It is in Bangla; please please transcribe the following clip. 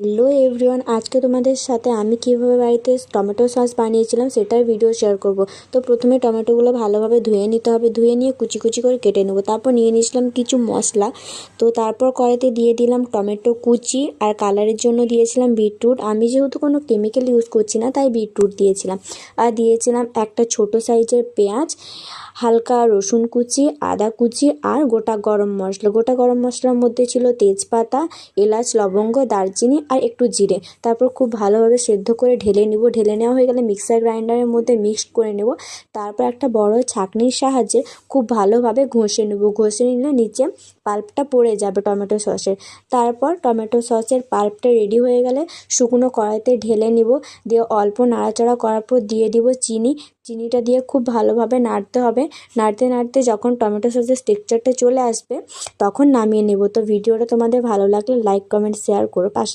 হ্যালো এভরিওয়ান, আজকে তোমাদের সাথে আমি কিভাবে বাড়িতে টমেটো সস বানিয়েছিলাম সেটার ভিডিও শেয়ার করব। তো প্রথমে টমেটোগুলো ভালোভাবে ধুয়ে নিতে হবে, ধুয়ে নিয়ে কুচি কুচি করে কেটে নেব। তারপর নিয়ে নিয়েছিলাম কিছু মশলা। তো তারপর কড়াইতে দিয়ে দিলাম টমেটো কুচি, আর কালারের জন্য দিয়েছিলাম বিটরুট। আমি যেহেতু কোনো কেমিক্যাল ইউজ করছি না তাই বিটরুট দিয়েছিলাম। আর দিয়েছিলাম একটা ছোট সাইজের পেঁয়াজ, হালকা রসুন কুচি, আদা কুচি আর গোটা গরম মশলা। গোটা গরম মশলার মধ্যে ছিল তেজপাতা, এলাচ, লবঙ্গ, দারচিনি আর একটু জিরে। তারপর খুব ভালোভাবে সেদ্ধ করে ঢেলে নেব। ঢেলে নেওয়া হয়ে গেলে মিক্সার গ্রাইন্ডারের মধ্যে মিক্সড করে নেব। তারপর একটা বড় ছাঁকনির সাহায্যে খুব ভালোভাবে ঘষে নেব। ঘষে নিলে নিচে পাল্পটা পড়ে যাবে টমেটো সসের। তারপর টমেটো সসের পাল্পটা রেডি হয়ে গেলে শুকনো কড়াইতে ঢেলে নিব। দিয়ে অল্প নাড়াচাড়া করার পর দিয়ে দিব চিনিটা দিয়ে খুব ভালোভাবে নাড়তে হবে। নাড়তে নাড়তে যখন টমেটো সসের টেক্সচারটা চলে আসবে তখন নামিয়ে নেব। তো ভিডিওটা তোমাদের ভালো লাগলে লাইক, কমেন্ট, শেয়ার করো, পাশে